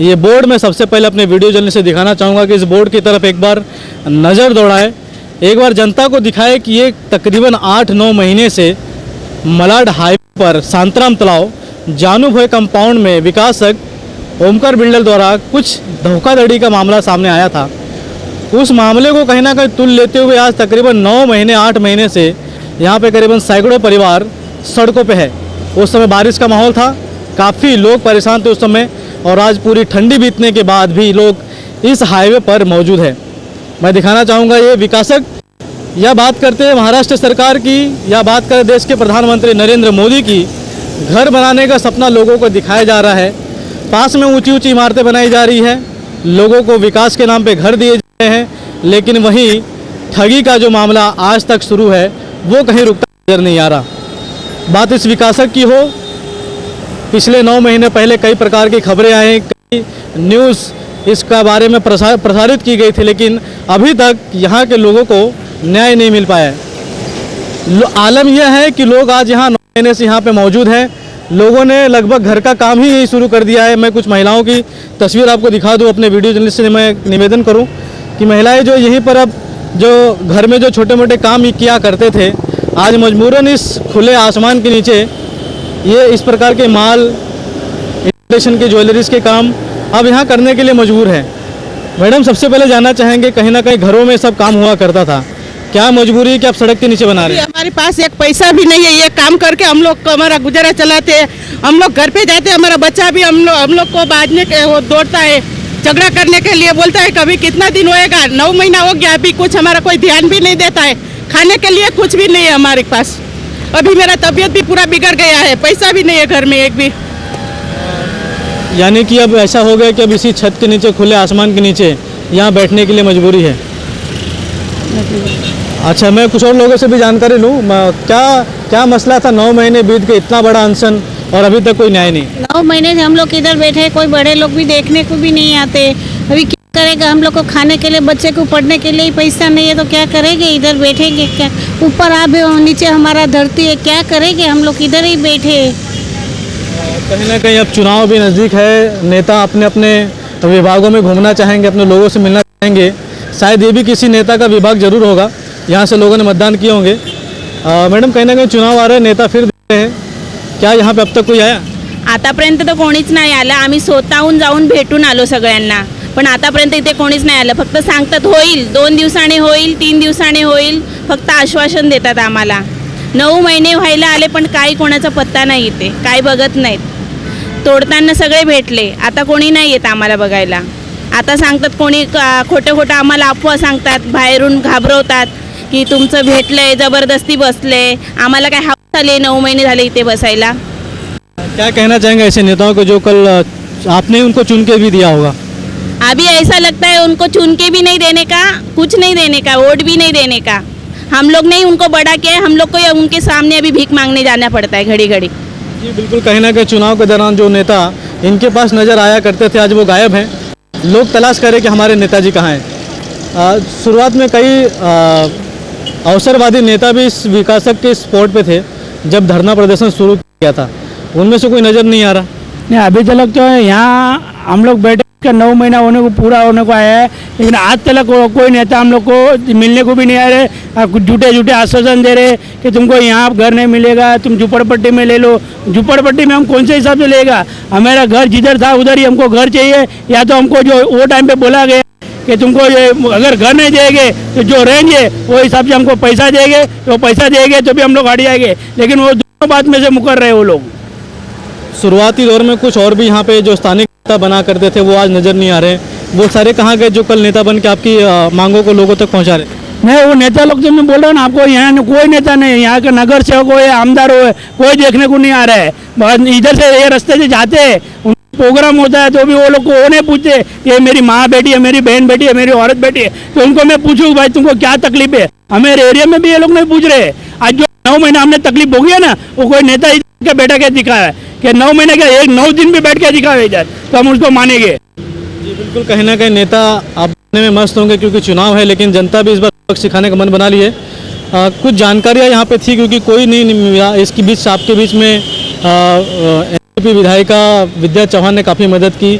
ये बोर्ड मैं सबसे पहले अपने वीडियो जर्नी से दिखाना चाहूँगा कि इस बोर्ड की तरफ एक बार नज़र दौड़ाए, एक बार जनता को दिखाए कि ये तकरीबन 8-9 महीने से मलाड हाईवे पर सांतराम तालाब जानू भोई कंपाउंड में विकासक ओमकार बिल्डर द्वारा कुछ धोखाधड़ी का मामला सामने आया था। उस मामले को कहीं ना कहीं तुल लेते हुए आज तकरीबन 9 महीने 8 महीने से यहाँ पे करीबन सैकड़ों परिवार सड़कों पे है। उस समय बारिश का माहौल था, काफ़ी लोग परेशान थे उस समय, और आज पूरी ठंडी बीतने के बाद भी लोग इस हाईवे पर मौजूद है। मैं दिखाना चाहूँगा ये विकासक, या बात करते हैं महाराष्ट्र सरकार की, या बात करें देश के प्रधानमंत्री नरेंद्र मोदी की, घर बनाने का सपना लोगों को दिखाया जा रहा है। पास में ऊंची ऊंची इमारतें बनाई जा रही है, लोगों को विकास के नाम पे घर दिए जा रहे हैं, लेकिन वहीं ठगी का जो मामला आज तक शुरू है वो कहीं रुकता नजर नहीं आ रहा। बात इस विकासक की हो, पिछले 9 महीने पहले कई प्रकार की खबरें आई, कई न्यूज़ इसका बारे में प्रसारित की गई थी, लेकिन अभी तक यहाँ के लोगों को न्याय नहीं मिल पाया है। आलम यह है कि लोग आज यहाँ 9 महीने से यहाँ पे मौजूद हैं। लोगों ने लगभग घर का काम ही यही शुरू कर दिया है। मैं कुछ महिलाओं की तस्वीर आपको दिखा दूँ अपने वीडियो जर्नलिस्ट से। मैं निवेदन करूँ कि महिलाएं जो यहीं पर अब जो घर में जो छोटे मोटे काम किया करते थे, आज मजबूरन इस खुले आसमान के नीचे ये इस प्रकार के माल इमिटेशन के ज्वेलरीज के काम अब यहाँ करने के लिए मजबूर है। मैडम, सबसे पहले जानना चाहेंगे, कहीं ना कहीं घरों में सब काम हुआ करता था, क्या मजबूरी है कि आप सड़क के नीचे बना रहे हैं? हमारे पास एक पैसा भी नहीं है, ये काम करके हम लोग हमारा गुजारा चलाते हैं। हम लोग घर पे जाते हैं, हमारा बच्चा भी हम लोग को बाजने के वो दौड़ता है, झगड़ा करने के लिए बोलता है कभी कितना दिन होएगा, 9 महीना हो गया, अभी कुछ हमारा कोई ध्यान भी नहीं देता है। खाने के लिए कुछ भी नहीं है हमारे पास। अभी मेरा तबीयत भी पूरा बिगड़ गया है, पैसा भी नहीं है घर में एक भी। यानी कि अब ऐसा हो गया कि अब इसी छत के नीचे, खुले आसमान के नीचे यहाँ बैठने के लिए मजबूरी है। अच्छा, मैं कुछ और लोगों से भी जानकारी लूँ, क्या मसला था? 9 महीने बीत गए, इतना बड़ा अनशन और अभी तक कोई न्याय नहीं। 9 महीने से हम लोग इधर बैठे, कोई बड़े लोग भी देखने को भी नहीं आते। अभी क्या करेगा? हम लोग को खाने के लिए, बच्चे को पढ़ने के लिए ही पैसा नहीं है तो क्या करेंगे? इधर बैठेंगे क्या? ऊपर आप नीचे हमारा धरती है, क्या करेंगे? हम लोग इधर ही बैठे। कहीं ना कहीं अब चुनाव भी नज़दीक है, नेता अपने अपने विभागों में घूमना चाहेंगे, अपने लोगों से मिलना चाहेंगे। शायद ये भी किसी नेता का विभाग जरूर होगा, यहाँ से लोगों ने मतदान किए होंगे। मैडम, कहीं ना कहीं चुनाव आ रहे हैं, नेता फिर दिख रहे हैं, क्या यहाँ पे अब तक कोई आया? आतापर्यंत तर कोणीच नाही आलं। आम्ही स्वतःहून जाऊन भेटून आलो सगळ्यांना, पण आतापर्यंत इथे कोणीच नाही आलं। फक्त सांगतात होईल, 2 दिवसाने होईल, 3 दिवसाने होईल, फक्त आश्वासन देतात आम्हाला। 9 महिने व्हायला आले पण काही कोणाचा पत्ता नाही इथे, काही बघत नाहीत। तोडताना सगळे भेटले, आता कोणी नाही येत आम्हाला बघायला। आता सांगतात कोणी खोटं आम्हाला अफवा सांगतात, बाहेरून घाबरवतात की तुमचं भेटलंय, जबरदस्ती बसले। आम्हाला काय हौस आली 9 महिने झाले इथे बसायला। क्या कहना चाहेंगे ऐसे नेताओं को जो कल आपने उनको चुन के भी दिया होगा? अभी ऐसा लगता है उनको चुन के भी नहीं देने का, कुछ नहीं देने का, वोट भी नहीं देने का। हम लोग ने उनको बड़ा किया है, हम लोग को उनके सामने अभी भीख मांगने जाना पड़ता है घड़ी घड़ी। जी बिल्कुल, कहीं ना कहीं चुनाव के दौरान जो नेता इनके पास नज़र आया करते थे, आज वो गायब हैं। लोग तलाश करें कि हमारे नेताजी कहाँ हैं। शुरुआत में कई अवसरवादी नेता भी इस विकासक के स्पॉट पे थे जब धरना प्रदर्शन शुरू किया था, उनमें से कोई नज़र नहीं आ रहा। नहीं, अभी तक तो यहाँ हम लोग बैठे का 9 महीना होने को पूरा होने को आया है, लेकिन आज तक कोई नेता हम लोग को मिलने को भी नहीं आ रहे। झूठे आश्वासन दे रहे कि तुमको यहाँ घर नहीं मिलेगा, तुम झुपड़पट्टी में ले लो। झुपड़पट्टी में हम कौन से हिसाब से लेगा? हमारा घर जिधर था उधर ही हमको घर चाहिए, या तो हमको जो वो टाइम पे बोला गया कि तुमको ये अगर घर नहीं देंगे तो जो रहेंगे वो हिसाब से हमको पैसा देंगे, तो पैसा देंगे तो भी हम लोग हट जाएंगे, लेकिन वो दोनों बात में से मुकर रहे वो लोग। शुरुआती दौर में कुछ और भी यहाँ पे जो स्थानिक नेता बना करते थे वो आज नज़र नहीं आ रहे। वो सारे कहाँ गए जो कल नेता बन के आपकी मांगों को लोगों तक पहुँचा रहे? नहीं, वो नेता लोग जो मैं बोल रहा हूँ ना आपको, यहाँ कोई नेता नहीं, यहाँ का नगर सेवक हो या आमदार हो, कोई देखने को नहीं आ रहा है। इधर से ये रास्ते से जाते हैं, प्रोग्राम होता है तो भी वो लोग को वो नहीं पूछते कि मेरी माँ बेटी है, मेरी बहन बेटी है, मेरी औरत बेटी है, तो उनको मैं पूछूँ भाई तुमको क्या तकलीफ है? हमारे एरिया में भी ये लोग नहीं पूछ रहे। आज जो 9 महीना हमने तकलीफ भोगी है ना, वो कोई नेता इधर बैठा के दिखा है कि 9 महीने का 9 दिन भी बैठ के दिखावे इधर, तो हम उसको मानेंगे। जी बिल्कुल, कहीं ना कहीं नेता आप में मस्त होंगे क्योंकि चुनाव है, लेकिन जनता भी इस बार सबक सिखाने का मन बना ली है। कुछ जानकारियाँ यहाँ पे थी क्योंकि कोई नहीं मिला। इसके बीच आपके बीच में एमपी विधायिका विद्या चौहान ने काफ़ी मदद की,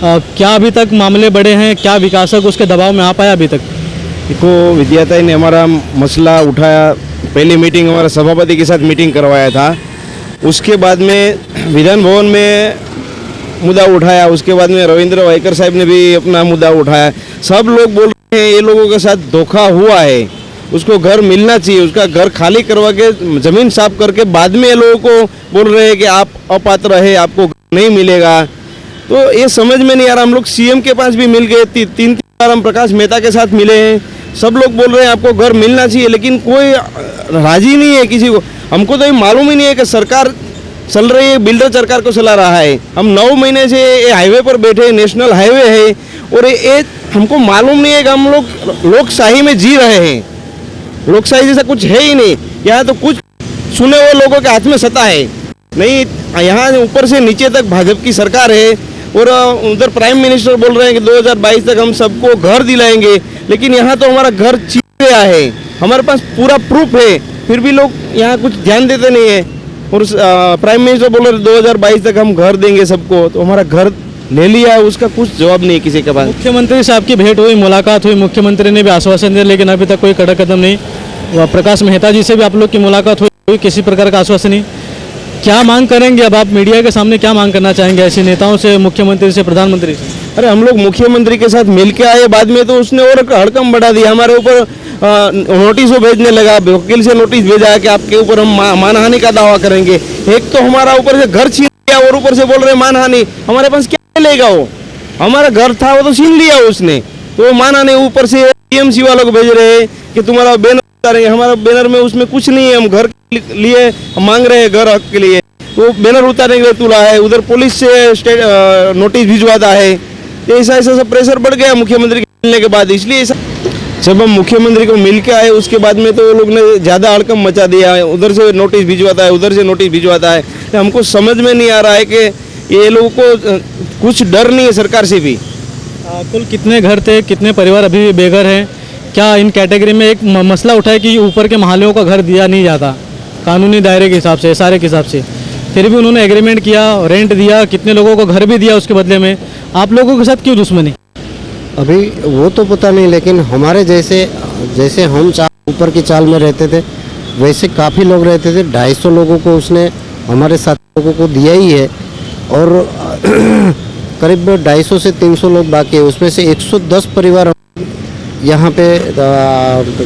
क्या अभी तक मामले बढ़े हैं, क्या विकासक उसके दबाव में आ पाया अभी तक? देखो, विद्याताई ने हमारा मसला उठाया, पहली मीटिंग हमारा सभापति के साथ मीटिंग करवाया था, उसके बाद में विधान भवन में मुद्दा उठाया, उसके बाद में रविंद्र वाइकर साहब ने भी अपना मुद्दा उठाया। सब लोग बोल रहे हैं ये लोगों के साथ धोखा हुआ है, उसको घर मिलना चाहिए, उसका घर खाली करवा के ज़मीन साफ करके बाद में ये लोगों को बोल रहे हैं कि आप अपात्र है, आपको घर नहीं मिलेगा। तो ये समझ में नहीं आ रहा। हम लोग सीएम के पास भी मिल गए, तीन बार हम प्रकाश मेहता के साथ मिले हैं, सब लोग बोल रहे हैं आपको घर मिलना चाहिए, लेकिन कोई राजी नहीं है किसी को। हमको तो ये मालूम ही नहीं है कि सरकार चल रही है, बिल्डर सरकार को चला रहा है। हम 9 महीने से ये हाईवे पर बैठे हैं, नेशनल हाईवे है, और ये हमको मालूम नहीं है कि हम लोग लोकशाही में जी रहे हैं। लोकशाही जैसा कुछ है ही नहीं। यहाँ तो कुछ सुने हुए लोगों के हाथ में सत्ता है नहीं। यहाँ ऊपर से नीचे तक भाजपा की सरकार है, और उधर प्राइम मिनिस्टर बोल रहे हैं कि 2022 तक हम सबको घर दिलाएंगे, लेकिन यहाँ तो हमारा घर छीन गया है। हमारे पास पूरा प्रूफ है, फिर भी लोग यहाँ कुछ ध्यान देते नहीं है। और प्राइम मिनिस्टर बोल रहे 2022 तक हम घर देंगे सबको, तो हमारा घर ले लिया है, उसका कुछ जवाब नहीं है किसी के पास। मुख्यमंत्री से आपकी भेंट हुई, मुलाकात हुई, मुख्यमंत्री ने भी आश्वासन दिया, लेकिन अभी तक कोई कड़क कदम नहीं। प्रकाश मेहता जी से भी आप लोग की मुलाकात हुई, किसी प्रकार का आश्वासन नहीं। क्या मांग करेंगे अब आप मीडिया के सामने, क्या मांग करना चाहेंगे ऐसे नेताओं से, मुख्यमंत्री से, प्रधानमंत्री से? अरे हम लोग मुख्यमंत्री के साथ मिल के आए, बाद में तो उसने और हड़कम बढ़ा दिया, हमारे ऊपर नोटिस भेजने लगा, वकील से नोटिस भेजा कि आपके ऊपर हम मानहानि का दावा करेंगे। एक तो हमारा ऊपर से घर छीन लिया और ऊपर से बोल रहे मानहानि। हमारे पास क्या लेगा वो? हमारा घर था वो तो छीन लिया उसने, तो मानहानि ऊपर से टीएमसी वालों को भेज रहे हैं कि तुम्हारा बैनर उतारेंगे। हमारा बैनर में उसमें कुछ नहीं है, हम घर के लिए हम मांग रहे हैं, घर हक के लिए, तो बैनर उतारने के लिए तुला है। उधर पुलिस से नोटिस भिजवाता है। तो ऐसा सब प्रेशर बढ़ गया मुख्यमंत्री के मिलने के बाद। इसलिए ऐसा जब हम मुख्यमंत्री को मिल के आए, उसके बाद में तो लोग ने ज़्यादा हड़कम मचा दिया है। उधर से नोटिस भिजवाता है, उधर से नोटिस भिजवाता है। तो हमको समझ में नहीं आ रहा है कि ये लोगों को कुछ डर नहीं है सरकार से भी। कुल कितने घर थे, कितने परिवार अभी भी बेघर हैं? क्या इन कैटेगरी में एक मसला उठा है कि ऊपर के महालों का घर दिया नहीं जाता कानूनी दायरे के हिसाब से, सारे के हिसाब से, फिर भी उन्होंने एग्रीमेंट किया, रेंट दिया, कितने लोगों को घर भी दिया उसके बदले में? आप लोगों के साथ क्यों दुश्मनी? अभी वो तो पता नहीं, लेकिन हमारे जैसे हम ऊपर की चाल में रहते थे, वैसे काफ़ी लोग रहते थे। 250 लोगों को उसने हमारे साथ लोगों को दिया ही है, और करीब 250 से 300 लोग बाकी है। उसमें से 110 परिवार यहाँ पे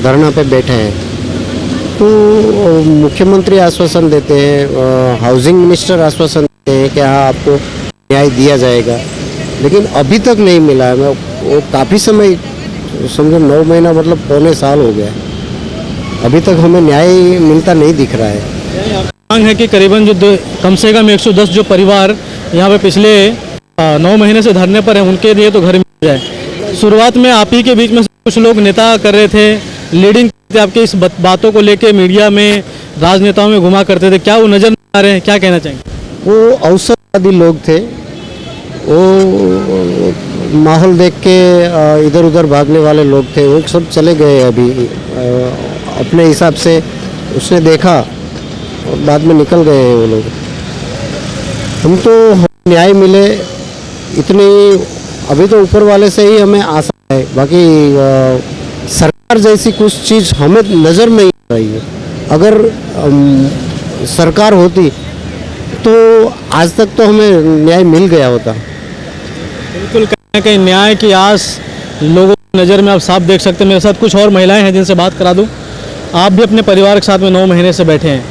धरना पे बैठे हैं। तो मुख्यमंत्री आश्वासन देते हैं, हाउसिंग मिनिस्टर आश्वासन देते हैं कि हाँ आपको न्याय दिया जाएगा, लेकिन अभी तक नहीं मिला है। वो काफ़ी समय, समझो 9 महीना मतलब पौने साल हो गया, अभी तक हमें न्याय मिलता नहीं दिख रहा है। मांग है कि करीबन जो कम से कम 110 जो परिवार यहाँ पे पिछले 9 महीने से धरने पर हैं, उनके लिए तो घर मिल जाए। शुरुआत में आप ही के बीच में कुछ लोग नेता कर रहे थे, लीडिंग थे आपके इस बातों को लेके, मीडिया में, राजनेताओं में घुमा करते थे, क्या वो नजर नहीं आ रहे हैं? क्या कहना चाहेंगे? वो अवसरवादी लोग थे, वो माहौल देख के इधर उधर भागने वाले लोग थे, वो सब चले गए अभी अपने हिसाब से। उसने देखा और बाद में निकल गए हैं वो लोग। हम तो न्याय मिले इतनी, अभी तो ऊपर वाले से ही हमें आशा है, बाकी सरकार जैसी कुछ चीज़ हमें नज़र नहीं आ रही है। अगर सरकार होती तो आज तक तो हमें न्याय मिल गया होता। बिल्कुल, कहीं ना कहीं न्याय की आस लोगों की नज़र में आप साफ देख सकते हैं। मेरे साथ कुछ और महिलाएं हैं जिनसे बात करा दूं। आप भी अपने परिवार के साथ में 9 महीने से बैठे हैं,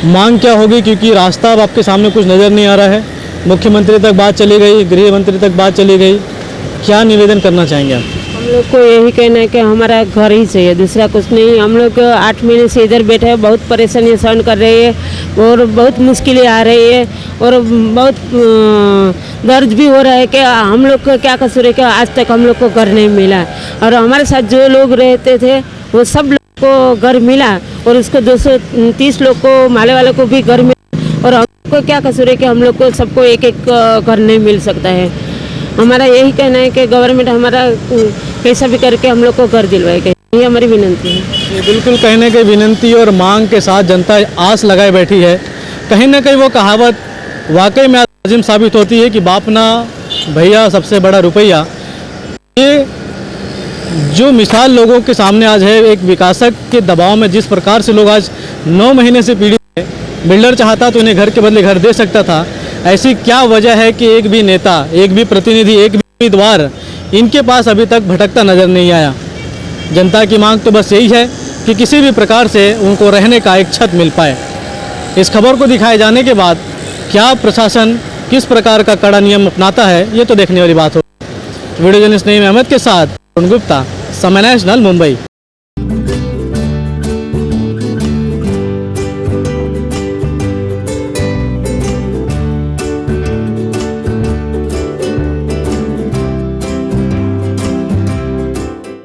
मांग क्या होगी? क्योंकि रास्ता अब आपके सामने कुछ नज़र नहीं आ रहा है। मुख्यमंत्री तक बात चली गई, गृह मंत्री तक बात चली गई, क्या निवेदन करना चाहेंगे आप? हम लोग को यही कहना है कि हमारा घर ही चाहिए, दूसरा कुछ नहीं। हम लोग 8 महीने से इधर बैठे हैं, बहुत परेशानी सहन कर रहे हैं और बहुत मुश्किलें आ रही है और बहुत दर्द भी हो रहा है कि हम लोग को क्या कसूर है कि आज तक हम लोग को घर नहीं मिला। और हमारे साथ जो लोग रहते थे वो सब लोग को घर मिला, और उसको 230 लोग को, माले वाले को भी घर मिला। और हम लोग को क्या कसूर है कि हम लोग को सबको एक एक घर नहीं मिल सकता है। हमारा यही कहना है कि गवर्नमेंट हमारा कैसा भी करके हम लोग को घर दिलवाएगा, ये हमारी विनंती है। ये बिल्कुल कहने की विनंती और मांग के साथ जनता आस लगाए बैठी है। कहीं ना कहीं वो कहावत वाकई में लाजिम साबित होती है कि बाप ना भैया सबसे बड़ा रुपया। ये जो मिसाल लोगों के सामने आज है, एक विकासक के दबाव में जिस प्रकार से लोग आज 9 महीने से पीड़ित है, बिल्डर चाहता तो इन्हें घर के बदले घर दे सकता था। ऐसी क्या वजह है कि एक भी नेता, एक भी प्रतिनिधि, एक भी उम्मीदवार इनके पास अभी तक भटकता नजर नहीं आया। जनता की मांग तो बस यही है कि किसी भी प्रकार से उनको रहने का एक छत मिल पाए। इस खबर को दिखाए जाने के बाद क्या प्रशासन किस प्रकार का कड़ा नियम अपनाता है, ये तो देखने वाली बात हो। वीडियो जर्नलिस्ट नईम अहमद के साथ अरुण गुप्ता, समय नेशनल, मुंबई।